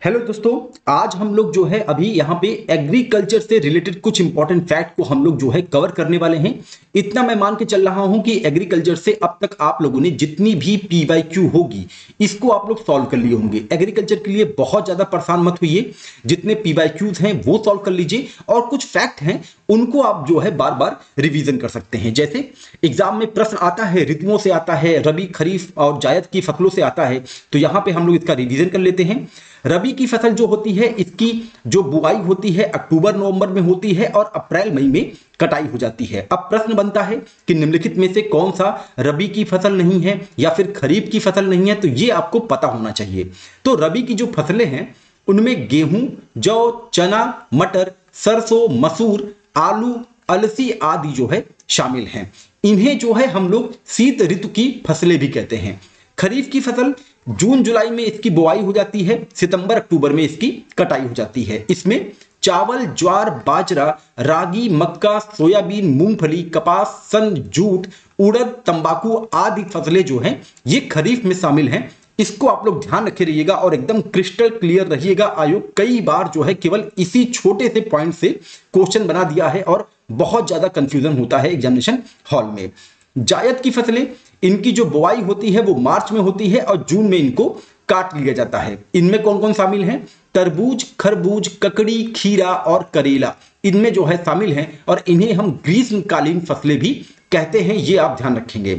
Hello दोस्तों। आज हम लोग जो है अभी यहाँ पे एग्रीकल्चर से रिलेटेड कुछ इंपॉर्टेंट फैक्ट को हम लोग जो है कवर करने वाले हैं। इतना मैं मान के चल रहा हूँ कि एग्रीकल्चर से अब तक आप लोगों ने जितनी भी पीवाईक्यू होगी इसको आप लोग सॉल्व कर लिए होंगे। एग्रीकल्चर के लिए बहुत ज्यादा परेशान मत होइए, जितने पीवाईक्यूज हैं वो सॉल्व कर लीजिए और कुछ फैक्ट हैं उनको आप जो है बार बार रिवीजन कर सकते हैं। जैसे एग्जाम में प्रश्न आता है, ऋतुओं से आता है, रबी खरीफ और जायद की फसलों से आता है, तो यहां पे हम लोग इसका रिवीजन कर लेते हैं। रबी की फसल जो होती है इसकी जो बुआई होती है अक्टूबर नवंबर में होती है और अप्रैल मई में कटाई हो जाती है। अब प्रश्न बनता है कि निम्नलिखित में से कौन सा रबी की फसल नहीं है या फिर खरीफ की फसल नहीं है, तो ये आपको पता होना चाहिए। तो रबी की जो फसलें हैं उनमें गेहूं, जौ, चना, मटर, सरसों, मसूर, आलू, अलसी आदि जो है शामिल हैं। इन्हें जो है हम लोग शीत ऋतु की फसलें भी कहते हैं। खरीफ की फसल जून जुलाई में इसकी बुआई हो जाती है, सितंबर अक्टूबर में इसकी कटाई हो जाती है। इसमें चावल, ज्वार, बाजरा, रागी, मक्का, सोयाबीन, मूंगफली, कपास, सन, जूट, उड़द, तंबाकू आदि फसलें जो हैं ये खरीफ में शामिल हैं। इसको आप लोग ध्यान रखे रहिएगा और एकदम क्रिस्टल क्लियर रहिएगा। आयोग कई बार जो है केवल इसी छोटे से पॉइंट से क्वेश्चन बना दिया है और बहुत ज्यादा कंफ्यूजन होता है एग्जामिनेशन हॉल में। जायद की फसलें, इनकी जो बुआई होती है वो मार्च में होती है और जून में इनको काट लिया जाता है। इनमें कौन कौन शामिल हैं? तरबूज, खरबूज, ककड़ी, खीरा और करेला इनमें जो है शामिल हैं और इन्हें हम ग्रीष्मकालीन फसलें भी कहते हैं, ये आप ध्यान रखेंगे।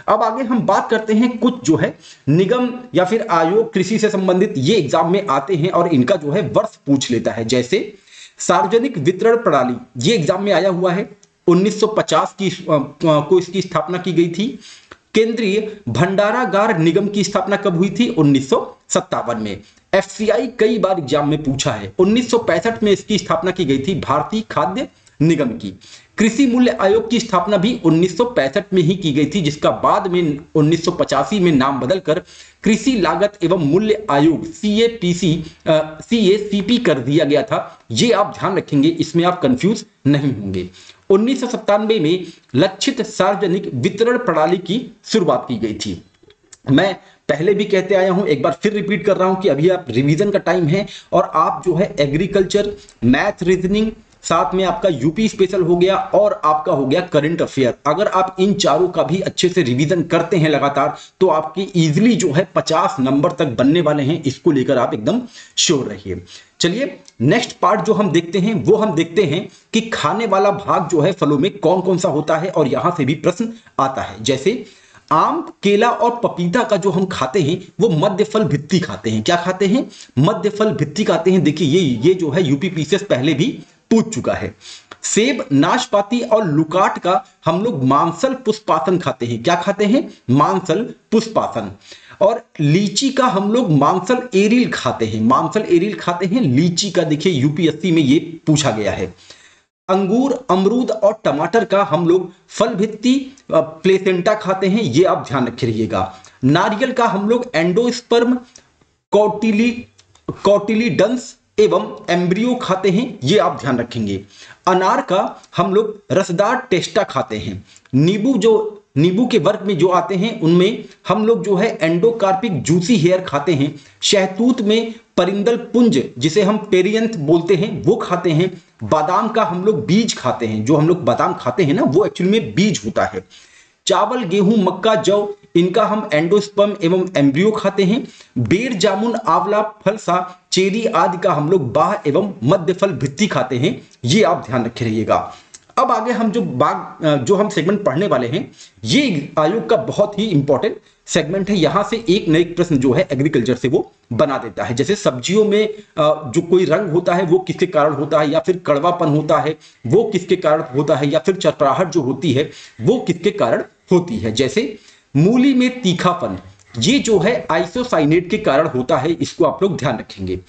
अब आगे हम बात करते हैं कुछ जो है निगम या फिर आयोग कृषि से संबंधित, ये एग्जाम में आते हैं और इनका जो है वर्ष पूछ लेता है। जैसे सार्वजनिक वितरण प्रणाली, ये एग्जाम में आया हुआ है, 1950 को इसकी स्थापना की गई थी। केंद्रीय भंडारागार निगम की स्थापना कब हुई थी? 1957 में। एफसीआई कई बार एग्जाम में पूछा है, 1965 में इसकी स्थापना की गई थी, भारतीय खाद्य निगम की। कृषि मूल्य आयोग की स्थापना भी 1965 में ही की गई थी, जिसका बाद में 1985 में नाम बदलकर कृषि लागत एवं मूल्य आयोग सीएसीपी कर दिया गया था। ये आप ध्यान रखेंगे, इसमें आप कंफ्यूज नहीं होंगे। 1997 में लक्षित सार्वजनिक वितरण प्रणाली की शुरुआत की गई थी। मैं पहले भी कहते आया हूं, एक बार फिर रिपीट कर रहा हूं कि अभी आप रिवीजन का टाइम है और आप जो है एग्रीकल्चर, मैथ, रीजनिंग, साथ में आपका यूपी स्पेशल हो गया और आपका हो गया करंट अफेयर। अगर आप इन चारों का भी अच्छे से रिवीजन करते हैं लगातार तो आपकी इजीली जो है 50 नंबर तक बनने वाले हैं। इसको लेकर आप एकदम श्योर रहिए। चलिए नेक्स्ट पार्ट जो हम देखते हैं वो हम देखते हैं कि खाने वाला भाग जो है फलों में कौन कौन सा होता है और यहां से भी प्रश्न आता है। जैसे आम, केला और पपीता का जो हम खाते हैं वो मध्य फल भित्ति खाते हैं। क्या खाते हैं? मध्य फल भित्ति खाते हैं। देखिए ये जो है यूपी पीसीएस पहले भी पूछ चुका है। सेब, नाशपाती और लुकाट का हम लोग मांसल पुष्पासन खाते हैं। क्या खाते हैं? मांसल पुष्पासन। और लीची का हम लोग मांसल एरिल खाते हैं। मांसल एरिल खाते हैं लीची का। देखिए यूपीएससी में ये पूछा गया है। अंगूर, अमरूद और टमाटर का हम लोग फल भित्ति प्लेसेंटा खाते हैं, ये आप ध्यान रखे रहिएगा। नारियल का हम लोग एंडोस्पर्म, कॉटिलीडंस एवं एम्ब्रियो खाते हैं, ये आप ध्यान रखेंगे। अनार का हम लोग रसदार टेस्टा खाते हैं। नींबू के वर्ग में जो आते हैं उनमें हम लोग जो है एंडोकार्पिक जूसी हेयर खाते हैं। शहतूत में परिंदल पुंज, जिसे हम पेरियंथ बोलते हैं, वो खाते हैं। बादाम का हम लोग बीज खाते हैं। जो हम लोग बादाम खाते हैं ना वो एक्चुअली में बीज होता है। चावल, गेहूं, मक्का, जौ इनका हम एंडोस्पर्म एवं एम्ब्रियो खाते हैं। बेर, जामुन, आंवला, फलसा, चेरी आदि का हम लोग बाह एवं मध्य फल भित्ति खाते हैं, ये आप ध्यान रखे रहिएगा। अब आगे हम जो हम सेगमेंट पढ़ने वाले हैं ये आयोग का बहुत ही इंपॉर्टेंट सेगमेंट है। यहां से एक न एक प्रश्न जो है एग्रीकल्चर से वो बना देता है। जैसे सब्जियों में जो कोई रंग होता है वो किसके कारण होता है, या फिर कड़वापन होता है वो किसके कारण होता है, या फिर चरपराहट जो होती है वो किसके कारण होती है। जैसे मूली में तीखापन, ये जो है आइसोसाइनेट के कारण होता है, इसको आप लोग ध्यान रखेंगे।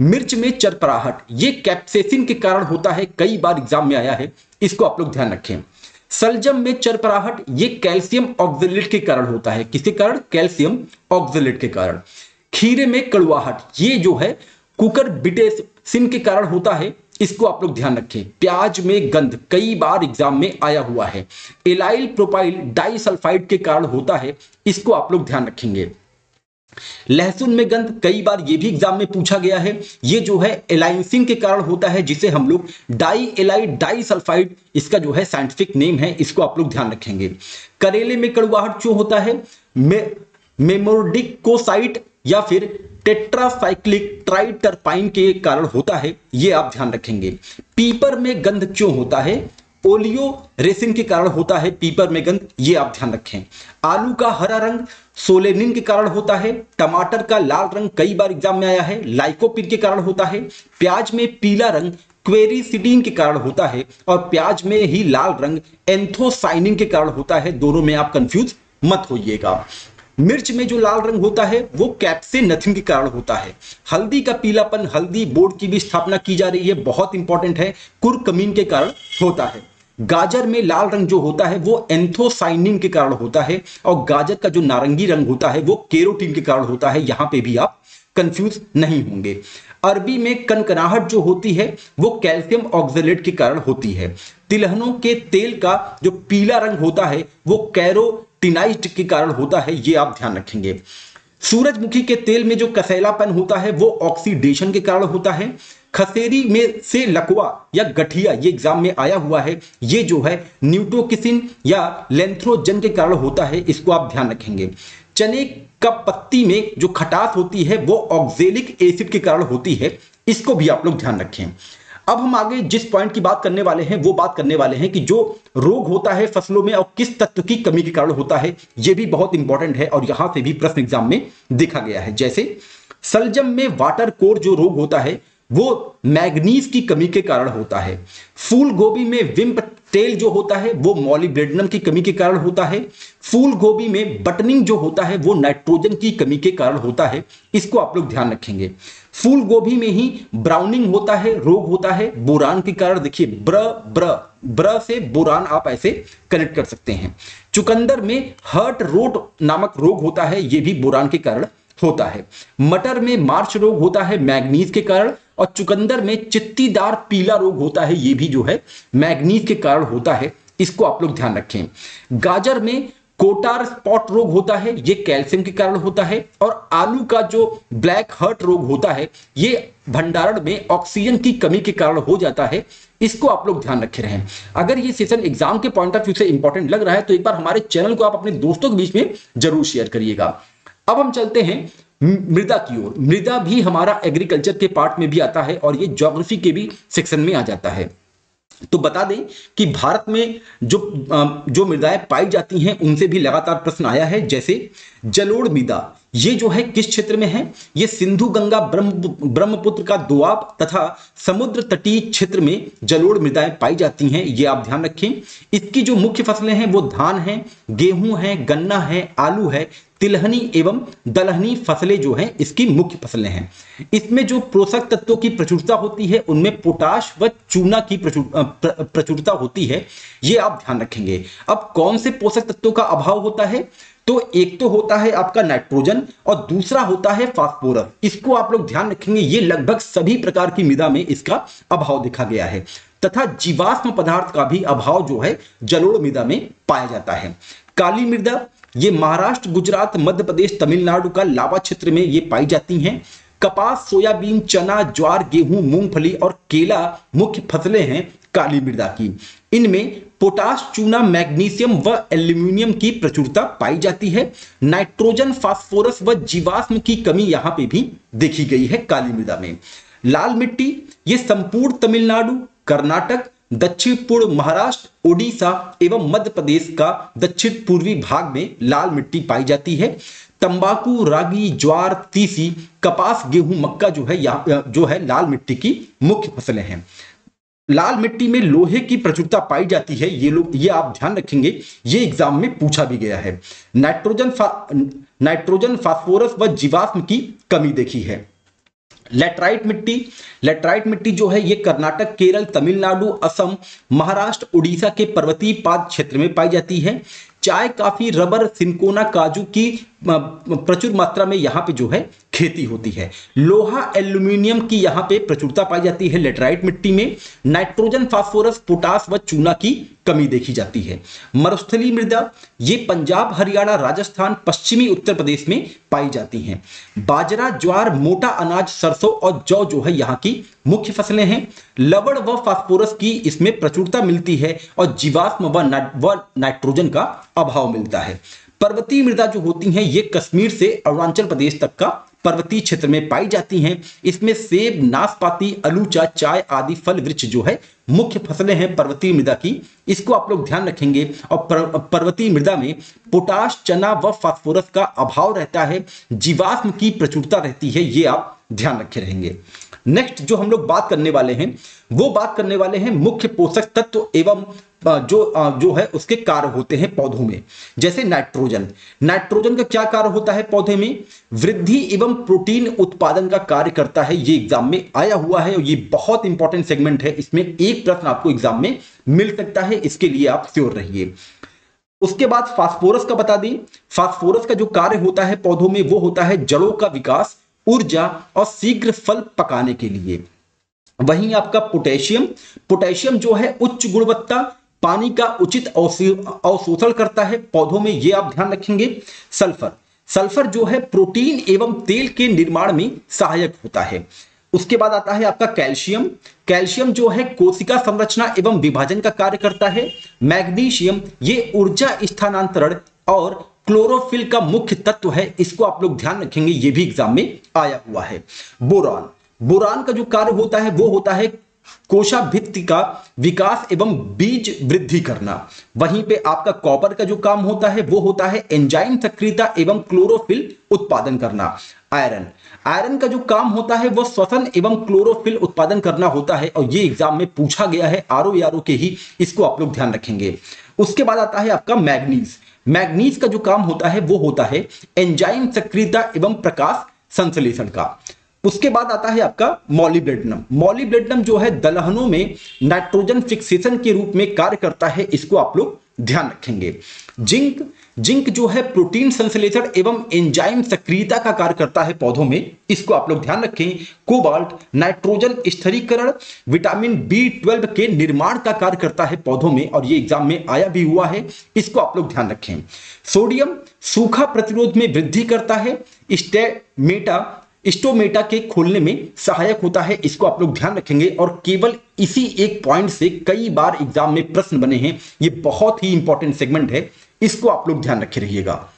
मिर्च में चरपराहट, ये कैप्सेसिन के कारण होता है, कई बार एग्जाम में आया है, इसको आप लोग ध्यान रखें। सलजम में चरपराहट, ये कैल्शियम ऑक्जेलेट के कारण होता है। किसके कारण? कैल्शियम ऑक्जेलेट के कारण। खीरे में कड़वाहट, ये जो है कुकर बिटेसिन के कारण होता है, इसको आप लोग ध्यान रखें। प्याज में गंध, कई बार एग्जाम में आया हुआ है, एलाइल प्रोपाइल डाइसल्फाइड के कारण होता है, इसको आप लोग ध्यान रखेंगे। लहसुन में गंध, कई बार ये भी एग्जाम में पूछा गया है। ये जो है एलाइंसिंग के कारण होता है, जिसे हम लोग डाई एलाइड डाई सल्फाइड, इसका जो है साइंटिफिक नेम है, इसको आप लोग ध्यान रखेंगे। करेले में कड़वाहट क्यों होता है? मेमोडिकोसाइट या फिर टेट्रासाइक्लिक ट्राइटरपाइन के कारण होता है, ये आप ध्यान रखेंगे। पीपर में गंध क्यों होता है? ओलियो रेसिन के कारण होता है पीपर में गंध, ये आप ध्यान रखें। आलू का हरा रंग सोलेनिन के कारण होता है। टमाटर का लाल रंग कई बार एग्जाम में आया है, लाइकोपिन के कारण होता है। प्याज में पीला रंग क्वेरिसिटीन के कारण होता है, और प्याज में ही लाल रंग एंथोसाइनिन के कारण होता है। दोनों में आप कंफ्यूज मत होइएगा। मिर्च में जो लाल रंग होता है वो कैप्सेनथिन के कारण होता है। हल्दी का पीलापन, हल्दी बोर्ड की भी स्थापना की जा रही है, बहुत इंपॉर्टेंट है, कुरकमीन के कारण होता है। गाजर में लाल रंग जो होता है वो एंथोसाइनिन के कारण होता है, और गाजर का जो नारंगी रंग होता है वो केरोटीन के कारण होता है। यहां पे भी आप कंफ्यूज नहीं होंगे। अरबी में कनकनाहट जो होती है वो कैल्शियम ऑक्सलेट के कारण होती है। तिलहनों के तेल का जो पीला रंग होता है वो कैरोटिनाइज्ड के कारण होता है, ये आप ध्यान रखेंगे। सूरजमुखी के तेल में जो कसैलापन होता है वो ऑक्सीडेशन के कारण होता है। खसेरी में से लकवा या गठिया, ये एग्जाम में आया हुआ है, ये जो है न्यूटोकिसिन या लेंथ्रोजन के कारण होता है, इसको आप ध्यान रखेंगे। चने का पत्ती में जो खटास होती है वो ऑक्जेलिक एसिड के कारण होती है, इसको भी आप लोग ध्यान रखें। अब हम आगे जिस पॉइंट की बात करने वाले हैं वो बात करने वाले हैं कि जो रोग होता है फसलों में और किस तत्व की कमी के कारण होता है, ये भी बहुत इंपॉर्टेंट है और यहां से भी प्रश्न एग्जाम में देखा गया है। जैसे सलजम में वाटर कोर जो रोग होता है वो मैग्नीज की कमी के कारण होता है। फूल गोभी में विम्प टेल जो होता है वो मॉलिब्डेनम की कमी के कारण होता है। फूल गोभी में बटनिंग जो होता है वो नाइट्रोजन की कमी के कारण होता है, इसको आप लोग ध्यान रखेंगे। फूल गोभी में ही ब्राउनिंग होता है, रोग होता है बोरान के कारण। देखिए ब्र से बोरान आप ऐसे कनेक्ट कर सकते हैं। चुकंदर में हर्ट रोट नामक रोग होता है, ये भी बोरान के कारण होता है। मटर में मार्च रोग होता है मैग्नीज के कारण, और चुकंदर में चित्तीदार पीला रोग होता है, ये भी जो है मैग्नीज के कारण होता है, इसको आप लोग ध्यान रखें। गाजर में कोटार स्पॉट रोग होता है, ये कैल्शियम के कारण होता है। और आलू का जो ब्लैक हर्ट रोग होता है ये भंडारण में ऑक्सीजन की कमी के कारण हो जाता है, इसको आप लोग ध्यान रखे रहें। अगर ये सेशन एग्जाम के पॉइंट ऑफ व्यू से इंपॉर्टेंट लग रहा है तो एक बार हमारे चैनल को आप अपने दोस्तों के बीच में जरूर शेयर करिएगा। अब हम चलते हैं मृदा की ओर। मृदा भी हमारा एग्रीकल्चर के पार्ट में भी आता है और ये ज्योग्राफी के भी सेक्शन में आ जाता है। तो बता दें कि भारत में जो मृदाएं पाई जाती हैं उनसे भी लगातार प्रश्न आया है। जैसे जलोढ़ मृदा, ये जो है किस क्षेत्र में है? ये सिंधु गंगा ब्रह्मपुत्र का दोआब तथा समुद्र तटीय क्षेत्र में जलोढ़ मृदाएं पाई जाती हैं, ये आप ध्यान रखें। इसकी जो मुख्य फसलें हैं वो धान है, गेहूं है, गन्ना है, आलू है, तिलहनी एवं दलहनी फसलें जो हैं इसकी मुख्य फसलें हैं। इसमें जो पोषक तत्वों की प्रचुरता होती है उनमें पोटाश व चूना की प्रचुरता होती है, ये आप ध्यान रखेंगे। अब कौन से पोषक तत्वों का अभाव होता है? तो एक तो होता है आपका नाइट्रोजन और दूसरा होता है फास्फोरस, इसको आप लोग ध्यान रखेंगे। ये लगभग सभी प्रकार की मृदा में इसका अभाव देखा गया है, तथा जीवाश्म पदार्थ का भी अभाव जो है जलोढ़ मृदा में पाया जाता है। काली मृदा, ये महाराष्ट्र, गुजरात, मध्य प्रदेश, तमिलनाडु का लावा क्षेत्र में ये पाई जाती हैं। कपास, सोयाबीन, चना, ज्वार, गेहूं, मूंगफली और केला मुख्य फसलें हैं काली मृदा की। इनमें पोटाश, चूना, मैग्नीशियम व एल्यूमिनियम की प्रचुरता पाई जाती है। नाइट्रोजन, फास्फोरस व जीवाश्म की कमी यहां पे भी देखी गई है काली मृदा में। लाल मिट्टी, ये संपूर्ण तमिलनाडु, कर्नाटक, दक्षिण पूर्व महाराष्ट्र, ओडिशा एवं मध्य प्रदेश का दक्षिण पूर्वी भाग में लाल मिट्टी पाई जाती है। तंबाकू, रागी, ज्वार, तीसी, कपास, गेहूं, मक्का जो है लाल मिट्टी की मुख्य फसलें हैं। लाल मिट्टी में लोहे की प्रचुरता पाई जाती है, ये आप ध्यान रखेंगे, ये एग्जाम में पूछा भी गया है। नाइट्रोजन, फास्फोरस व जीवाश्म की कमी देखी है। लेटराइट मिट्टी जो है ये कर्नाटक, केरल, तमिलनाडु, असम, महाराष्ट्र, उड़ीसा के पर्वतीय पाद क्षेत्र में पाई जाती है। चाय, काफी, रबर, सिनकोना, काजू की प्रचुर मात्रा में यहाँ पे जो है खेती होती है। लोहा एल्यूमिनियम की यहां पे प्रचुरता पाई जाती है लेटराइट मिट्टी में। नाइट्रोजन, फास्फोरस, पोटास व चूना की कमी देखी जाती है। मरुस्थलीय मृदा ये पंजाब, हरियाणा, राजस्थान, पश्चिमी उत्तर प्रदेश में पाई जाती हैं। बाजरा, ज्वार, मोटा अनाज, सरसों और जौ जो है यहाँ की मुख्य फसलें हैं। लवण व फास्फोरस की इसमें प्रचुरता मिलती है और जीवाश्म व नाइट्रोजन का अभाव मिलता है। पर्वतीय मृदा जो होती हैं ये कश्मीर से अरुणाचल प्रदेश तक का पर्वतीय क्षेत्र में पाई जाती हैं। इसमें सेब, नाशपाती, अलूचा, चाय आदि फल वृक्ष जो है मुख्य फसलें हैं पर्वतीय मृदा की। इसको आप लोग ध्यान रखेंगे। और पर्वतीय मृदा में पोटाश, चना व फास्फोरस का अभाव रहता है। जीवाश्म की प्रचुरता रहती है, ये आप ध्यान रखे रहेंगे। नेक्स्ट जो हम लोग बात करने वाले हैं वो बात करने वाले हैं मुख्य पोषक तत्व एवं जो है उसके कार्य होते हैं पौधों में। जैसे नाइट्रोजन, नाइट्रोजन का क्या कार्य होता है पौधे में? वृद्धि एवं प्रोटीन उत्पादन का कार्य करता है। ये एग्जाम में आया हुआ है और ये बहुत इंपॉर्टेंट सेगमेंट है। इसमें एक प्रश्न आपको एग्जाम में मिल सकता है, इसके लिए आप श्योर रहिए। उसके बाद फास्फोरस का बता दें। फास्फोरस का जो कार्य होता है पौधों में वो होता है जड़ों का विकास, ऊर्जा और शीघ्र फल पकाने के लिए। वहीं आपका पोटेशियम, पोटेशियम जो है उच्च गुणवत्ता पानी का उचित अवशोषण करता है पौधों में, ये आप ध्यान रखेंगे। सल्फर, सल्फर जो है प्रोटीन एवं तेल के निर्माण में सहायक होता है। उसके बाद आता है आपका कैल्शियम, कैल्शियम जो है कोशिका संरचना एवं विभाजन का कार्य करता है। मैग्नीशियम ये ऊर्जा स्थानांतरण और क्लोरोफिल का मुख्य तत्व है, इसको आप लोग ध्यान रखेंगे, ये भी एग्जाम में आया हुआ है। बोरान, बोरान का जो कार्य होता है वो होता है कोशाभित्ति का विकास एवं बीज वृद्धि करना। वहीं पे आपका कॉपर का जो काम होता है वो होता है एंजाइम सक्रियता एवं क्लोरोफिल उत्पादन करना। आयरन, आयरन का जो काम होता है वो श्वसन एवं क्लोरोफिल उत्पादन करना होता है और ये एग्जाम में पूछा गया है आरओ के ही, इसको आप लोग ध्यान रखेंगे। उसके बाद आता है आपका मैग्नीज, मैग्नीज का जो काम होता है वो होता है एंजाइम सक्रियता एवं प्रकाश संश्लेषण का। उसके बाद आता है आपका मॉलिब्डेनम, मॉलिब्डेनम जो है दलहनों में नाइट्रोजन फिक्सेशन के रूप में कार्य करता है, इसको आप लोग ध्यान रखेंगे। जिंक, जिंक जो है प्रोटीन संश्लेषण एवं एंजाइम सक्रियता का कार्य करता है पौधों में, इसको आप लोग ध्यान रखें। कोबाल्ट नाइट्रोजन स्थिरीकरण, विटामिन B12 के निर्माण का कार्य करता है पौधों में और ये एग्जाम में आया भी हुआ है, इसको आप लोग ध्यान रखें। सोडियम सूखा प्रतिरोध में वृद्धि करता है, स्टोमेटा के खोलने में सहायक होता है, इसको आप लोग ध्यान रखेंगे। और केवल इसी एक पॉइंट से कई बार एग्जाम में प्रश्न बने हैं, ये बहुत ही इंपॉर्टेंट सेगमेंट है, इसको आप लोग ध्यान रखे रहिएगा।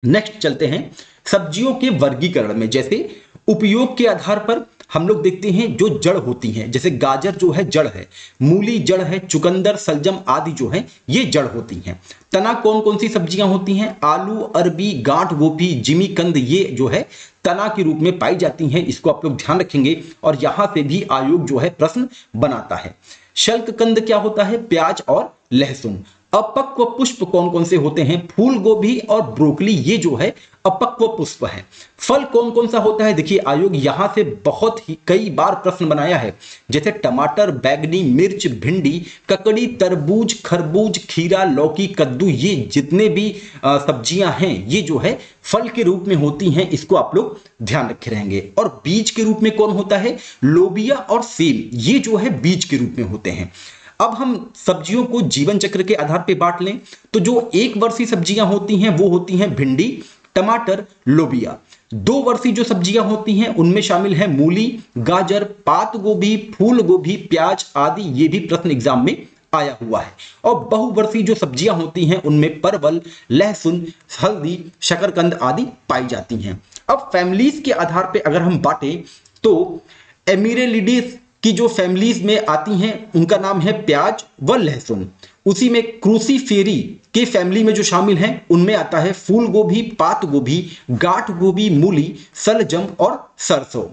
नेक्स्ट चलते हैं सब्जियों के वर्गीकरण में। जैसे उपयोग के आधार पर हम लोग देखते हैं जो जड़ होती हैं, जैसे गाजर जो है जड़ है, मूली जड़ है, चुकंदर, सलजम आदि जो है ये जड़ होती हैं। तना कौन कौन सी सब्जियां होती हैं? आलू, अरबी, गांठ गोभी, जिमीकंद ये जो है तना के रूप में पाई जाती हैं, इसको आप लोग ध्यान रखेंगे और यहां से भी आयोग जो है प्रश्न बनाता है। शल्ककंद क्या होता है? प्याज और लहसुन। अपक्व पुष्प कौन कौन से होते हैं? फूल गोभी और ब्रोकली, ये जो है अपक्व पुष्प है। फल कौन कौन सा होता है? देखिए आयोग यहां से बहुत ही कई बार प्रश्न बनाया है, जैसे टमाटर, बैगनी, मिर्च, भिंडी, ककड़ी, तरबूज, खरबूज, खीरा, लौकी, कद्दू, ये जितने भी सब्जियां हैं ये जो है फल के रूप में होती हैं, इसको आप लोग ध्यान रखे रहेंगे। और बीज के रूप में कौन होता है? लोबिया और सेम, ये जो है बीज के रूप में होते हैं। अब हम सब्जियों को जीवन चक्र के आधार पर बांट लें तो जो एक वर्षीय सब्जियां होती हैं वो होती हैं भिंडी, टमाटर, लोबिया। 2 वर्षीय जो सब्जियां होती हैं उनमें शामिल है मूली, गाजर, पात गोभी, फूल गोभी, प्याज आदि, ये भी प्रश्न एग्जाम में आया हुआ है। और बहुवर्षीय जो सब्जियां होती हैं उनमें परवल, लहसुन, हल्दी, शकरकंद आदि पाई जाती हैं। अब फैमिलीज के आधार पर अगर हम बांटे तो एमिरेलिडीज की जो फैमिलीज में आती हैं उनका नाम है प्याज व लहसुन। उसी में क्रूसीफेरी के फैमिली में जो शामिल हैं उनमें आता है फूल गोभी, पात गोभी, गांठ गोभी, मूली, सलजम और सरसों।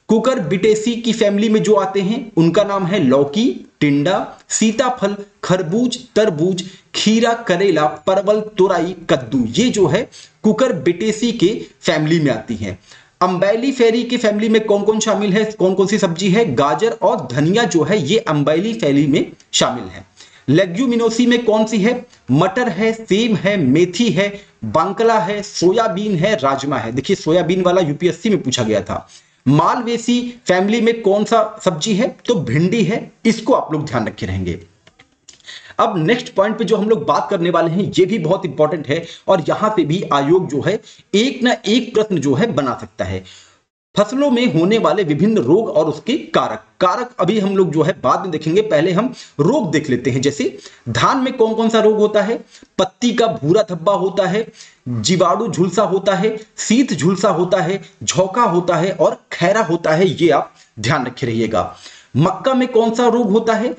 कुकर बिटेसी की फैमिली में जो आते हैं उनका नाम है लौकी, टिंडा, सीताफल, खरबूज, तरबूज, खीरा, करेला, परवल, तुरई, कद्दू, ये जो है कुकर बिटेसी के फैमिली में आती हैं। अम्बैली फेरी की फैमिली में कौन कौन शामिल है? कौन कौन सी सब्जी है? गाजर और धनिया जो है ये अम्बैली फैमिली में शामिल है। लेग्यूमिनोसी में कौन सी है? मटर है, सेम है, मेथी है, बांकला है, सोयाबीन है, राजमा है। देखिए सोयाबीन वाला यूपीएससी में पूछा गया था। मालवेसी फैमिली में कौन सा सब्जी है? तो भिंडी है। इसको आप लोग ध्यान रखे रहेंगे। अब नेक्स्ट पॉइंट पे जो हम लोग बात करने वाले हैं ये भी बहुत इंपॉर्टेंट है और यहां से भी आयोग जो है एक ना एक प्रश्न जो है बना सकता है। फसलों में होने वाले विभिन्न रोग और उसके कारक। कारक अभी हम लोग जो है बाद में देखेंगे, पहले हम रोग देख लेते हैं। जैसे धान में कौन कौन सा रोग होता है? पत्ती का भूरा धब्बा होता है, जीवाणु झुलसा होता है, शीत झुलसा होता है, झोंका होता है और खैरा होता है। ये आप ध्यान रखे रहिएगा। मक्का में कौन सा रोग होता है?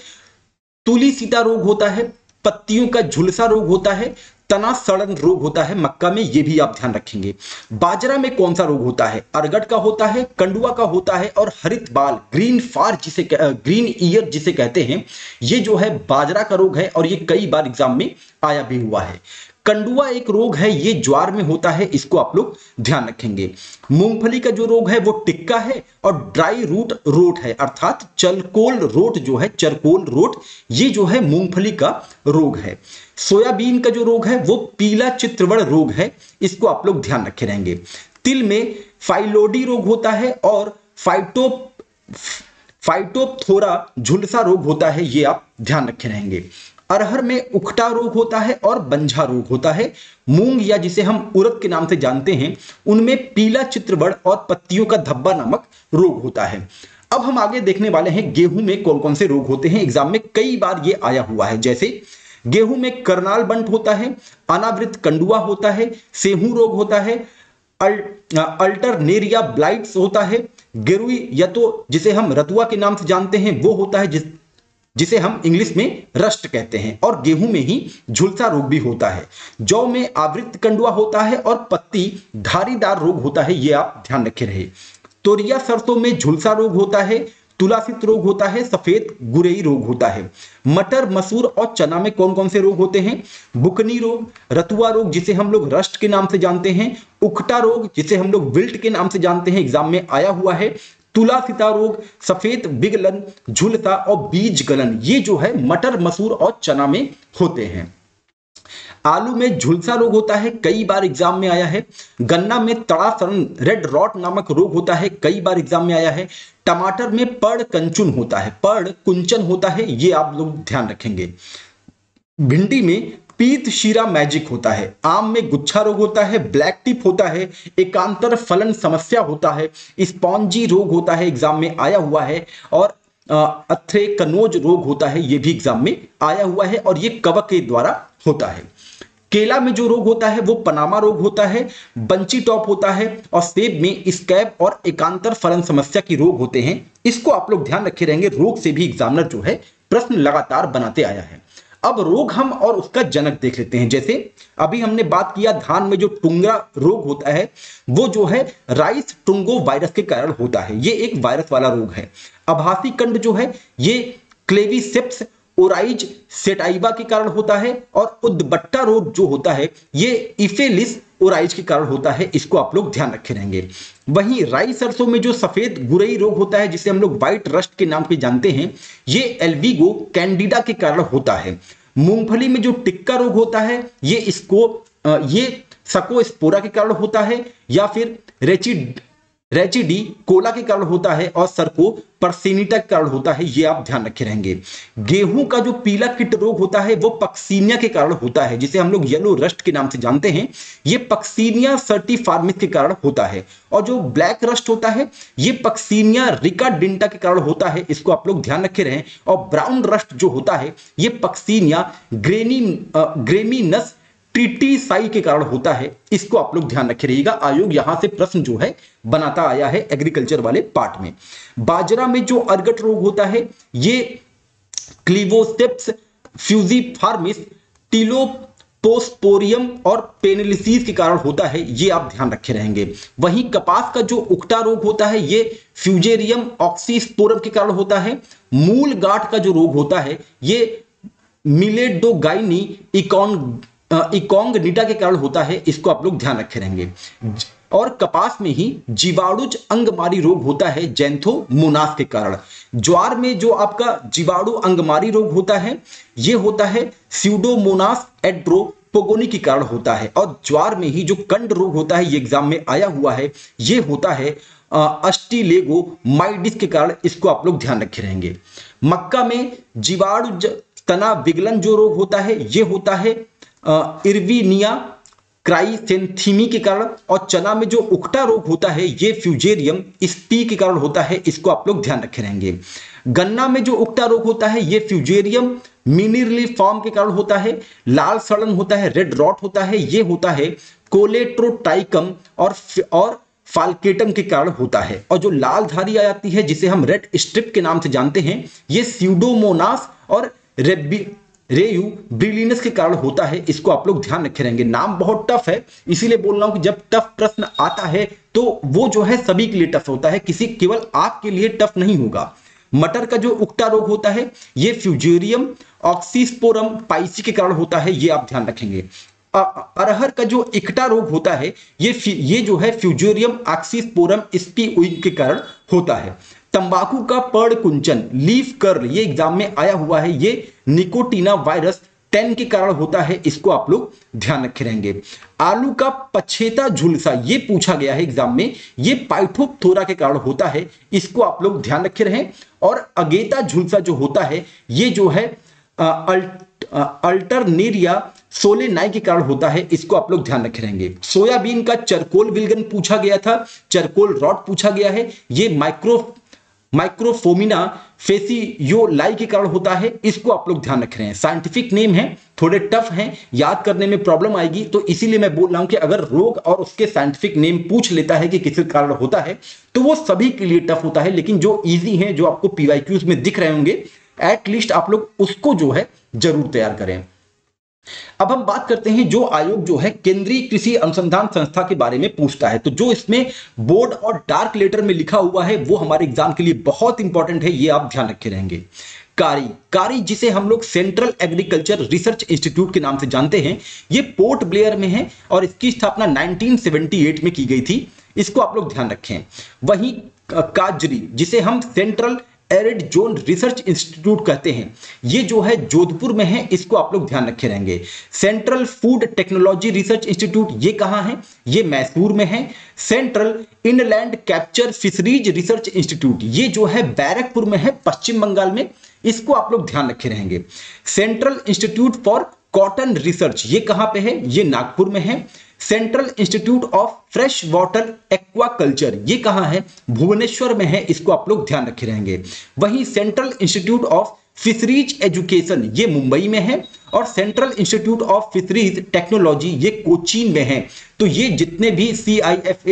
तुली सीता रोग होता है, पत्तियों का झुलसा रोग होता है, तना सड़न रोग होता है मक्का में। ये भी आप ध्यान रखेंगे। बाजरा में कौन सा रोग होता है? अरगट का होता है, कंडुआ का होता है और हरित बाल ग्रीन फार जिसे ग्रीन ईयर जिसे कहते हैं, ये जो है बाजरा का रोग है और ये कई बार एग्जाम में आया भी हुआ है। कंडुआ एक रोग है, ये ज्वार में होता है, इसको आप लोग ध्यान रखेंगे। मूंगफली का जो रोग है वो टिक्का है और ड्राई रूट रोट है, अर्थात चरकोल रोट जो है, चरकोल रोट, ये जो है मूंगफली का रोग है। सोयाबीन का जो रोग है वो पीला चित्रवण रोग है, इसको आप लोग ध्यान रखे रहेंगे। तिल में फाइलोडी रोग होता है और फाइटोप्थोरा झुलसा रोग होता है, ये आप ध्यान रखे रहेंगे। अरहर में उखटा रोग होता है और बंझा रोग होता है। मूंग या जिसे हम उड़द के नाम से जानते हैं, उनमें पीला चित्रवण और पत्तियों का धब्बा नामक रोग होता है। अब हम आगे देखने वाले हैं गेहूं में कौन कौन से रोग होते हैं। एग्जाम में कई बार ये आया हुआ है। जैसे गेहूं में करनाल बंट होता है, अनावृत कंडुआ होता है, सेहू रोग होता है, अल्टरनेरिया ब्लाइट्स होता है, गिरुई या तो जिसे हम रतुआ के नाम से जानते हैं वो होता है, जिसे हम इंग्लिश में रस्ट कहते हैं, और गेहूं में ही झुलसा रोग भी होता है। जौ में आवृत कंडुआ होता है और पत्ती धारीदार रोग होता है, ये आप ध्यान रखे रहे। तोरिया सरसों में झुलसा रोग होता है, तुलासित रोग होता है, सफेद गुरेई रोग होता है। मटर, मसूर और चना में कौन कौन से रोग होते हैं? बुकनी रोग, रतुआ रोग जिसे हम लोग रस्ट के नाम से जानते हैं, उकटा रोग जिसे हम लोग विल्ट के नाम से जानते हैं, एग्जाम में आया हुआ है, तुलासिता रोग, सफेद विगलन, झुलसा और बीज गलन, ये जो है मटर, मसूर और चना में होते हैं। आलू में झुलसा रोग होता है, कई बार एग्जाम में आया है। गन्ना में तड़ा सड़न रेड रॉट नामक रोग होता है, कई बार एग्जाम में आया है। टमाटर में पड़ कंचुन होता है, पड़ कुंचन होता है, ये आप लोग ध्यान रखेंगे। भिंडी में पीत शीरा मैजिक होता है। आम में गुच्छा रोग होता है, ब्लैक टिप होता है, एकांतर फलन समस्या होता है, स्पॉन्जी रोग होता है, एग्जाम में आया हुआ है, और अथ्रेकनोज रोग होता है, ये भी एग्जाम में आया हुआ है और ये कवक के द्वारा होता है। केला में जो रोग होता है वो पनामा रोग होता है, बंची टॉप होता है, और सेब में स्कैब और एकांतर फलन समस्या की रोग होते हैं। इसको आप लोग ध्यान रखे रहेंगे, रोग से भी एग्जामिनर जो है प्रश्न लगातार बनाते आया है। अब रोग हम और उसका जनक देख लेते हैं। जैसे अभी हमने बात किया धान में जो टुंगरा रोग होता है वो जो है राइस टुंगो वायरस के कारण होता है, ये एक वायरस वाला रोग है। आभासी कंड जो है ये क्लेविसेप्स ओराइज सेटाइवा के कारण होता है, और उद्बट्टा रोग जो होता है ये इफेलिस ओराइज के कारण होता है, इसको आप लोग ध्यान रखे रहेंगे। वहीं राई सरसों में जो सफेद गुरई रोग होता है जिसे हम लोग व्हाइट रस्ट के नाम पे जानते हैं, ये एल्विगो कैंडिडा के कारण होता है। मूंगफली में जो टिक्का रोग होता है ये सकोस्पोरा के कारण होता है, या फिर रेचिडी कोला के कारण होता है, और सरको परसिनिटा के कारण होता है, ये आप ध्यान रखे रहेंगे। गेहूं का जो पीला कीट रोग होता है वो पक्सीनिया के कारण होता है, जिसे हम लोग येलो रस्ट के नाम से जानते हैं, ये पक्सीनिया सर्टिफार्मिस के कारण होता है। और जो ब्लैक रस्ट होता है ये पक्सीनिया रिकाडिंटा के कारण होता है, इसको आप लोग ध्यान रखे रहें। और ब्राउन रस्ट जो होता है ये पक्सीनिया ग्रेमिनस ट्रिटिसाई के कारण होता है, इसको आप लोग ध्यान रखे रहिएगा। आयोग यहां से प्रश्न जो है बनाता आया है एग्रीकल्चर वाले पार्ट में। बाजरा में जो अरगट रोग होता है ये क्लीवोसेप्स फ्यूजिफार्मिस टिलोपोस्पोरियम और पेनिलिसिस के कारण होता है, ये आप ध्यान रखे रहेंगे। वहीं कपास का जो उकटा रोग होता है ये फ्यूजेरियम ऑक्सीस्पोरम के कारण होता है। मूल गांठ का जो रोग होता है ये मिलेडोगाइनी इकोंगनिटा के कारण होता है, इसको आप लोग ध्यान रखे रहेंगे। और कपास में ही जीवाणुज अंगमारी रोग होता है जैंथोमोनास के कारण। ज्वार में जो आपका जीवाणु अंगमारी रोग होता है, ये होता है स्यूडोमोनास एड्रोपोगोनी के कारण होता है। और ज्वार में ही जो कंड रोग होता है, ये एग्जाम में आया हुआ है, ये होता है अस्टिलेगोमाइडिस के कारण, इसको आप लोग ध्यान रखे रहेंगे। मक्का में जीवाणु तना विगलन जो रोग होता है, ये होता है इर्विनिया क्राइसेंथीमी के कारण। और चना में जो उकटा रोग होता है, ये फ्यूजेरियम स्पी के कारण होता है, इसको आप लोग ध्यान रखे रहेंगे। गन्ना में जो उकटा रोग होता है, ये फ्यूजेरियम मिनिरलिफॉर्म के कारण होता है। लाल सड़न होता है, रेड रॉट होता है, ये होता है कोलेट्रोटाइकम और फाल्केटम के कारण होता है। और जो लाल धारी आ जाती है, जिसे हम रेड स्ट्रिप के नाम से जानते हैं, ये स्यूडोमोनास और रेयू ब्रिलिनस के कारण होता है, इसको आप लोग ध्यान रखे रहेंगे। नाम बहुत टफ है, इसीलिए बोल रहा हूं कि जब टफ प्रश्न आता है तो वो जो है सभी के लिए टफ होता है, किसी केवल आपके लिए टफ नहीं होगा। मटर का जो उकटा रोग होता है, ये फ्यूजेरियम ऑक्सीस्पोरम पाइसी के कारण होता है, ये आप ध्यान रखेंगे। अरहर का जो इकटा रोग होता है, ये जो है फ्यूजेरियम ऑक्सीस्पोरम स्पीउइंग के कारण होता है। तंबाकू का पर्ण कुंचन लीफ कर्ल, ये एग्जाम में आया हुआ है, ये निकोटीना वायरस 10 के कारण होता है, इसको आप लोग ध्यान रखे रहेंगे। आलू का पछेता झुलसा, ये पूछा गया है एग्जाम में, ये पाइथोप्थोरा के कारण होता है, इसको आप लोग ध्यान रखे रहें। और अगेता झुलसा जो होता है, ये जो है अल्टरनेरिया सोलेनाई के कारण होता है, इसको आप लोग ध्यान रखे रहेंगे। सोयाबीन का चरकोल विल्गन पूछा गया था, चरकोल रॉट पूछा गया है, ये माइक्रोफोमिना फेसियोलाई के कारण होता है, इसको आप लोग ध्यान रख रहे हैं। साइंटिफिक नेम है, थोड़े टफ हैं, याद करने में प्रॉब्लम आएगी, तो इसीलिए मैं बोल रहा हूं कि अगर रोग और उसके साइंटिफिक नेम पूछ लेता है कि किस कारण होता है, तो वो सभी के लिए टफ होता है। लेकिन जो इजी है, जो आपको पीवाईक्यूज में दिख रहे होंगे, एटलीस्ट आप लोग उसको जो है जरूर तैयार करें। अब हम बात करते हैं जो आयोग जो है केंद्रीय कृषि अनुसंधान संस्था के बारे में पूछता है, तो जो इसमें बोर्ड और डार्क लेटर में लिखा हुआ है वो हमारे एग्जाम के लिए बहुत इंपॉर्टेंट है, ये आप ध्यान रखे रहेंगे। कारी जिसे हम लोग सेंट्रल एग्रीकल्चर रिसर्च इंस्टीट्यूट के नाम से जानते हैं, ये पोर्ट ब्लेयर में है और इसकी स्थापना 1978 में की गई थी, इसको आप लोग ध्यान रखें। वहीं काजरी जिसे हम central arid zone research institute कहते हैं, ये जो है जोधपुर में है, इसको आप लोग ध्यान रखे रहेंगे। Central food technology research institute, ये कहां है, ये मैसूर में है। Central inland capture fisheries research institute, ये जो है बैरकपुर में है, पश्चिम बंगाल में, इसको आप लोग ध्यान रखे रहेंगे। Central institute for cotton research, ये कहां पे है, ये नागपुर में है। Central institute of fresh water aquaculture, ये कहां है, भुवनेश्वर में है, इसको आप लोग ध्यान रखे रहेंगे। वहीं central institute of fisheries education, ये मुंबई में है। और central institute of fisheries technology, ये कोचीन में है। तो ये जितने भी CIFA,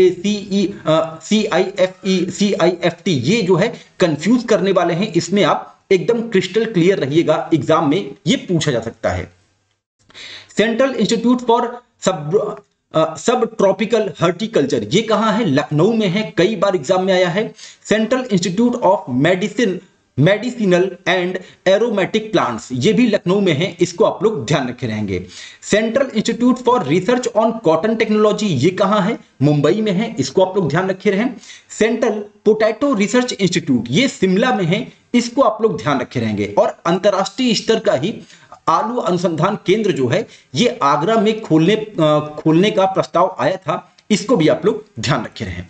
CIFE, CIFT, ये जो है कंफ्यूज करने वाले हैं, इसमें आप एकदम क्रिस्टल क्लियर रहिएगा, एग्जाम में ये पूछा जा सकता है। सेंट्रल इंस्टीट्यूट फॉर सब ट्रॉपिकल हॉर्टिकल्चर, ये कहां है, लखनऊ में है, कई बार एग्जाम में आया है। Central institute of medicinal and aromatic plants, ये भी लखनऊ में है, इसको आप लोग ध्यान रखे रहेंगे। Central institute for research on cotton technology, ये कहां है, मुंबई में है, इसको आप लोग ध्यान रखे रहें। सेंट्रल पोटैटो रिसर्च इंस्टीट्यूट, ये शिमला में है, इसको आप लोग ध्यान रखे रहेंगे। और अंतरराष्ट्रीय स्तर का ही आलू अनुसंधान केंद्र जो है, ये आगरा में खोलने का प्रस्ताव आया था, इसको भी आप लोग ध्यान रखे रहें।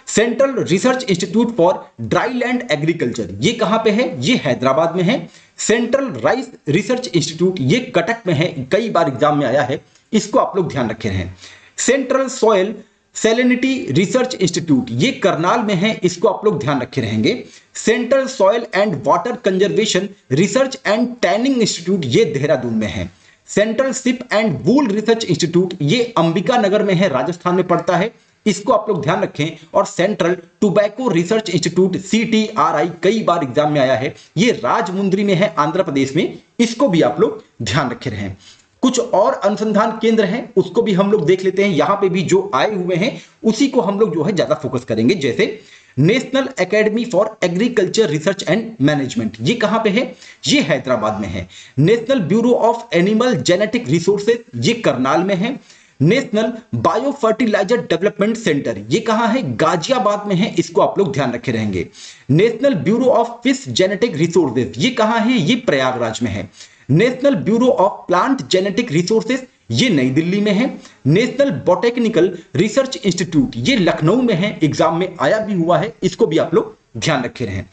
Central research institute for dry land agriculture, ये कहां पे है, ये हैदराबाद में है। सेंट्रल राइस रिसर्च इंस्टीट्यूट, ये कटक में है, कई बार एग्जाम में आया है, इसको आप लोग ध्यान रखे रहें। Central soil salinity research institute, ये करनाल में है, इसको आप लोग ध्यान रखे रहेंगे। Central soil and water conservation research and tanning institute, ये देहरादून में है। Central ship and wool research institute, ये अंबिका नगर में है, राजस्थान में पड़ता है, इसको आप लोग ध्यान रखें। और central tobacco research institute CTRI, कई बार एग्जाम में आया है, ये राजमुंद्री में है, आंध्र प्रदेश में, इसको भी आप लोग ध्यान रखे रहें। कुछ और अनुसंधान केंद्र हैं, उसको भी हम लोग देख लेते हैं। यहां पे भी जो आए हुए हैं उसी को हम लोग जो है ज्यादा फोकस करेंगे। जैसे national academy for agriculture research and management, ये कहां पे है, ये हैदराबाद में है। National bureau of animal genetic resources, ये करनाल में है। National bio fertiliser development centre, ये कहां है? गाजियाबाद में है, इसको आप लोग ध्यान रखे रहेंगे। National bureau of fish genetic resources, ये कहां है? ये प्रयागराज में है। National bureau of plant genetic resources, ये नई दिल्ली में है। नेशनल बॉटेनिकल रिसर्च इंस्टीट्यूट, ये लखनऊ में है, एग्जाम में आया भी हुआ है, इसको भी आप लोग ध्यान रखे रहें।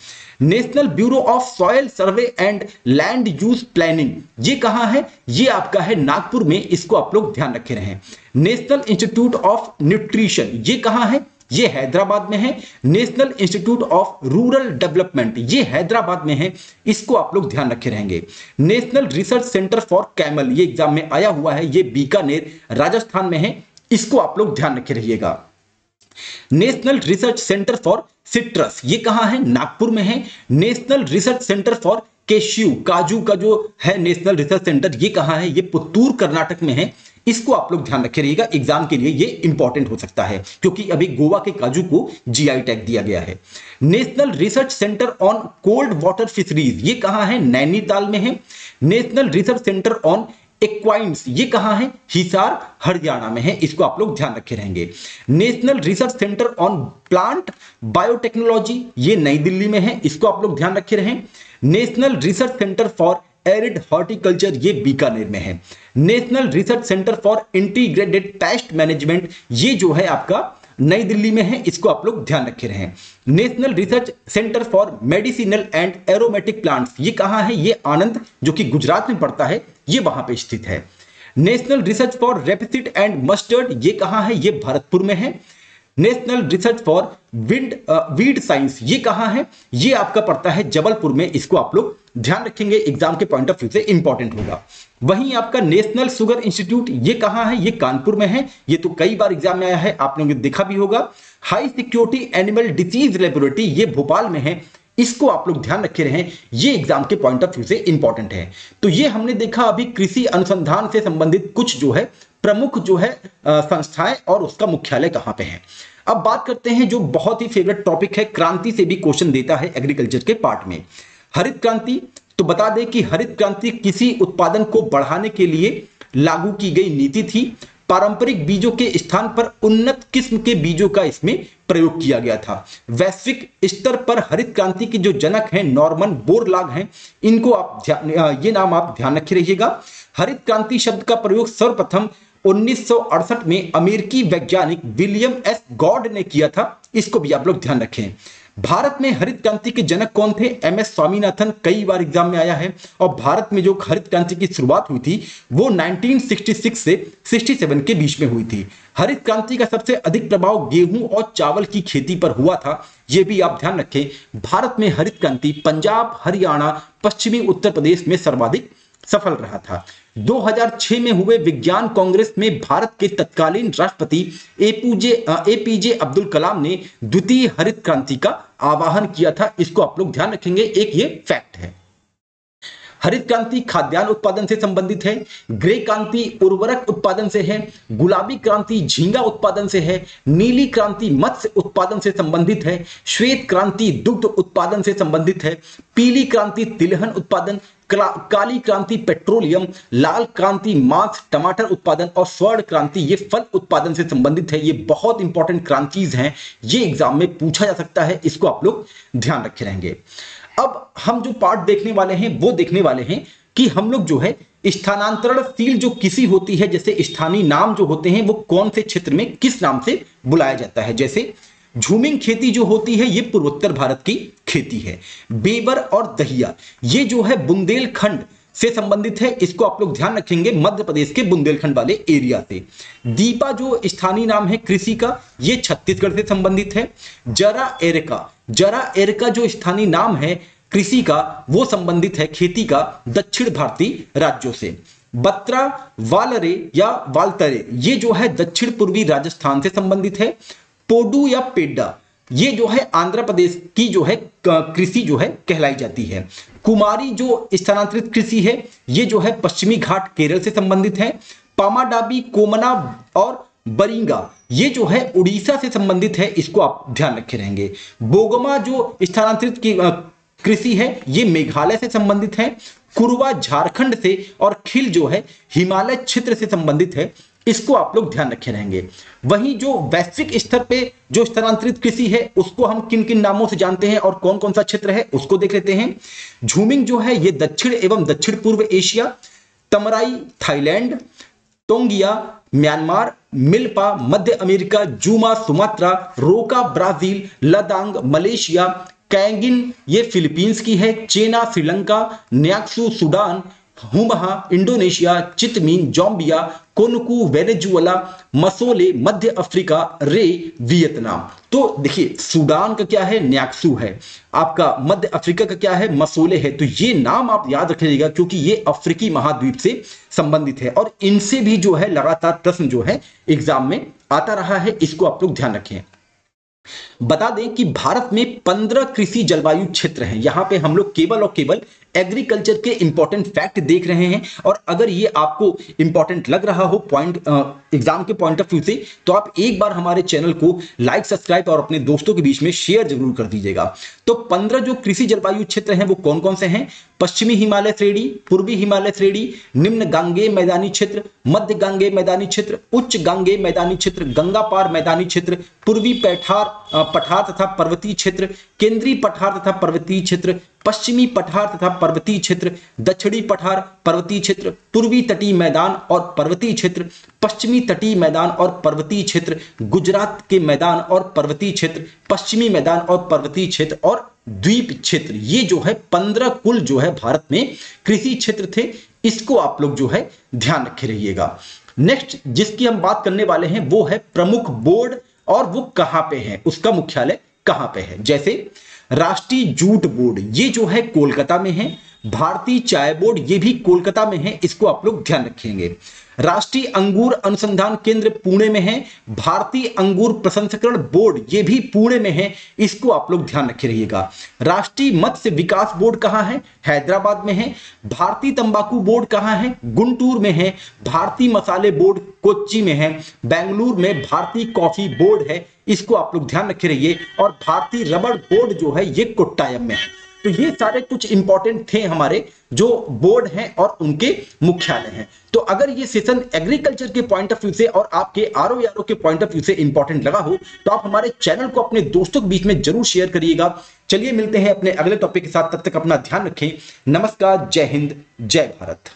National bureau of soil survey and land use planning, ये कहां है? ये आपका है नागपुर में, इसको आप लोग ध्यान रखे रहें। नेशनल इंस्टीट्यूट ऑफ न्यूट्रिशन, ये कहां है? ये हैदराबाद में है। National institute of rural development, ये हैदराबाद में है, इसको आप लोग ध्यान रखे रहेंगे। National research centre for camel, ये एग्जाम में आया हुआ है, ये बीकानेर राजस्थान में है, इसको आप लोग ध्यान रखे रहिएगा। National research centre for citrus, ये कहां है? नागपुर में है। National research centre for cashew, काजू का जो है नेशनल रिसर्च सेंटर, ये कहां है? ये पुत्तूर कर्नाटक में है, इसको आप लोग ध्यान रखे रहिएगा, एग्जाम के लिए ये इंपॉर्टेंट हो सकता है क्योंकि अभी गोवा के काजू को जीआई टैग दिया गया है। National research centre on cold water fisheries, ये कहां है? नैनीताल में है। नेशनल रिसर्च सेंटर ऑन एक्वाइन्स, ये कहां है? हिसार हरियाणा में है, इसको आप लोग ध्यान रखे रहेंगे। National research centre on plant biotechnology, ये नई दिल्ली में है, इसको आप लोग ध्यान रखे रहें। National research centre for arid horticulture, ये बीकानेर में है। National research centre for integrated pest management, ये जो है आपका नई दिल्ली में है, इसको आप लोग ध्यान रखे रहें। National research centre for medicinal and aromatic plants, ये कहां है? ये आनंद, जो कि गुजरात में पड़ता है, ये वहां पे स्थित है। National research for rapeseed and mustard, ये कहां है? ये भरतपुर में है। National research for weed science, ये कहां है? ये आपका पड़ता है जबलपुर में, इसको आप लोग ध्यान रखेंगे, एग्जाम के पॉइंट ऑफ व्यू से इंपॉर्टेंट होगा। वहीं आपका नेशनल शुगर इंस्टीट्यूट, ये कहां है? ये कानपुर में है, ये तो कई बार एग्जाम में आया है, आप लोगों ने देखा भी होगा। High security animal disease laboratory, ये भोपाल में है, इसको आप लोग ध्यान रखे रहें, ये एग्जाम के पॉइंट ऑफ व्यू से इंपॉर्टेंट है। तो ये हमने देखा अभी कृषि अनुसंधान से संबंधित कुछ जो है प्रमुख जो है संस्थाएं और उसका मुख्यालय कहां पे है। अब बात करते हैं जो बहुत ही फेवरेट टॉपिक है, क्रांति से भी क्वेश्चन देता है एग्रीकल्चर के पार्ट में। हरित क्रांति, तो बता दें कि हरित क्रांति किसी उत्पादन को बढ़ाने के लिए लागू की गई नीति थी। पारंपरिक बीजों के स्थान पर उन्नत किस्म के बीजों का इसमें प्रयोग किया गया था। वैश्विक स्तर पर हरित क्रांति के जो जनक हैं नॉर्मन बोरलॉग हैं, इनको आप ये नाम आप ध्यान रखे रहिएगा। हरित क्रांति शब्द का प्रयोग सर्वप्रथम 1968 में अमेरिकी वैज्ञानिक विलियम एस गॉड ने किया था, इसको भी आप लोग ध्यान रखें। भारत में हरित क्रांति के जनक कौन थे? एमएस स्वामीनाथन, कई बार एग्जाम में आया है। और भारत में जो हरित क्रांति की शुरुआत हुई थी वो 1966 से 67 के बीच में हुई थी। हरित क्रांति का सबसे अधिक प्रभाव गेहूं और चावल की खेती पर हुआ था, यह भी आप ध्यान रखें। भारत में हरित क्रांति पंजाब, हरियाणा, पश्चिमी उत्तर प्रदेश में सर्वाधिक सफल रहा था। 2006 में हुए विज्ञान कांग्रेस में भारत के तत्कालीन राष्ट्रपति एपीजे अब्दुल कलाम ने द्वितीय हरित क्रांति का आह्वान किया था, इसको आप लोग ध्यान रखेंगे, एक ये फैक्ट है। हरित क्रांति खाद्यान्न उत्पादन से संबंधित है। ग्रे क्रांति उर्वरक उत्पादन से है। गुलाबी क्रांति झींगा उत्पादन से है। नीली क्रांति मत्स्य उत्पादन से संबंधित है। श्वेत क्रांति दुग्ध उत्पादन से संबंधित है। पीली क्रांति तिलहन उत्पादन, काली क्रांति पेट्रोलियम, लाल क्रांति मांस टमाटर उत्पादन और स्वर्ण क्रांति ये फल उत्पादन से संबंधित है। ये बहुत इंपॉर्टेंट क्रांतिज हैं, ये एग्जाम में पूछा जा सकता है, इसको आप लोग ध्यान रखे रहेंगे। अब हम जो पार्ट देखने वाले हैं वो देखने वाले हैं कि हम लोग जो है स्थानांतरणशील जो कृषि होती है, जैसे स्थानीय नाम जो होते हैं वो कौन से क्षेत्र में किस नाम से बुलाया जाता है। जैसे झूमिंग खेती जो होती है ये पूर्वोत्तर भारत की खेती है। बेवर और दहिया ये जो है बुंदेलखंड से संबंधित है, इसको आप लोग ध्यान रखेंगे, मध्य प्रदेश के बुंदेलखंड वाले एरिया से। दीपा जो स्थानीय नाम है कृषि का, ये छत्तीसगढ़ से संबंधित है। जरा एरका जो स्थानीय नाम है कृषि का वो संबंधित है खेती का दक्षिण भारतीय राज्यों से। बत्रा वालरे या वालतरे ये जो है दक्षिण पूर्वी राजस्थान से संबंधित है। पोडू या पेड्डा ये जो है आंध्र प्रदेश की जो है कृषि जो है कहलाई जाती है। कुमारी जो स्थानांतरित कृषि है ये जो है पश्चिमी घाट केरल से संबंधित है। पामाडाबी, कोमना और बरिंगा ये जो है उड़ीसा से संबंधित है, इसको आप ध्यान रखे रहेंगे। बोगमा जो स्थानांतरित कृषि है ये मेघालय से संबंधित है। कुरवा झारखंड से और खिल जो है हिमालय क्षेत्र से संबंधित है, इसको आप लोग ध्यान रखे रहेंगे। वहीं जो वैश्विक स्तर पे जो स्थानांतरित कृषि है उसको हम किन किन नामों से जानते हैं और कौन कौन सा क्षेत्र है उसको देख लेते हैं। झूमिंग जो है ये दक्षिण एवं दक्षिण पूर्व एशिया, तमराई थाईलैंड, टोंगिया म्यांमार, मिल्पा मध्य अमेरिका, जूमा सुमात्रा, रोका ब्राजील, लदांग मलेशिया, कैंगिन ये फिलीपींस की है, चेना श्रीलंका, न्याक्सू सूडान, हुमहा इंडोनेशिया, चितमीन जाम्बिया, कोनकू वेनेजुएला, मसोले मध्य अफ्रीका, रे वियतनाम। तो देखिए सूडान का क्या है, न्याक्सू है, आपका मध्य अफ्रीका का क्या है, मसोले है। तो ये नाम आप याद रखिएगा क्योंकि ये अफ्रीकी महाद्वीप से संबंधित है और इनसे भी जो है लगातार प्रश्न जो है एग्जाम में आता रहा है, इसको आप लोग ध्यान रखें। बता दें कि भारत में 15 कृषि जलवायु क्षेत्र हैं। यहां पे हम लोग केवल और केवल एग्रीकल्चर के इंपॉर्टेंट फैक्ट देख रहे हैं और अगर ये आपको इंपॉर्टेंट लग रहा हो पॉइंट एग्जाम के पॉइंट ऑफ व्यू से तो आप एक बार हमारे चैनल को लाइक सब्सक्राइब और अपने दोस्तों के बीच में शेयर जरूर कर दीजिएगा। तो 15 जो कृषि जलवायु क्षेत्र हैं वो कौन कौन से हैं? पश्चिमी हिमालय श्रेणी, पूर्वी हिमालय श्रेणी, निम्न गांगेय मैदानी क्षेत्र, मध्य गांगेय मैदानी क्षेत्र, उच्च गांगेय मैदानी क्षेत्र, गंगा पार मैदानी क्षेत्र, पूर्वी पठार तथा पर्वतीय क्षेत्र, केंद्रीय पठार तथा पर्वतीय क्षेत्र, पश्चिमी पठार तथा पर्वतीय क्षेत्र, दक्षिणी पठार पर्वतीय क्षेत्र, पूर्वी तटीय मैदान और पर्वतीय क्षेत्र, पश्चिमी तटीय मैदान और पर्वतीय क्षेत्र, गुजरात के मैदान और पर्वतीय क्षेत्र, पश्चिमी मैदान और पर्वतीय क्षेत्र और द्वीप क्षेत्र। ये जो है 15 कुल जो है भारत में कृषि क्षेत्र थे, इसको आप लोग जो है ध्यान रखे रहिएगा। नेक्स्ट जिसकी हम बात करने वाले हैं वो है प्रमुख बोर्ड और वो कहां पे है, उसका मुख्यालय कहां पे है। जैसे राष्ट्रीय जूट बोर्ड ये जो है कोलकाता में है, भारतीय चाय बोर्ड ये भी कोलकाता में है, इसको आप लोग ध्यान रखेंगे। राष्ट्रीय अंगूर अनुसंधान केंद्र पुणे में है, भारतीय अंगूर प्रसंस्करण बोर्ड ये भी पुणे में है, इसको आप लोग ध्यान रखे रहिएगा। राष्ट्रीय मत्स्य विकास बोर्ड कहां है? हैदराबाद में है। भारतीय तंबाकू बोर्ड कहां है? गुंटूर में है। भारतीय मसाले बोर्ड कोच्चि में है। बेंगलुरु में भारतीय कॉफी बोर्ड है, इसको आप लोग ध्यान रखे रहिए। और भारतीय रबड़ बोर्ड जो है ये कोट्टायम में है। तो ये सारे कुछ इंपॉर्टेंट थे हमारे जो बोर्ड हैं और उनके मुख्यालय हैं। तो अगर ये सेशन एग्रीकल्चर के पॉइंट ऑफ व्यू से और आपके आरओ यारो के पॉइंट ऑफ व्यू से इंपॉर्टेंट लगा हो तो आप हमारे चैनल को अपने दोस्तों के बीच में जरूर शेयर करिएगा। चलिए मिलते हैं अपने अगले टॉपिक के साथ, तब तक अपना ध्यान रखें। नमस्कार, जय हिंद, जय भारत।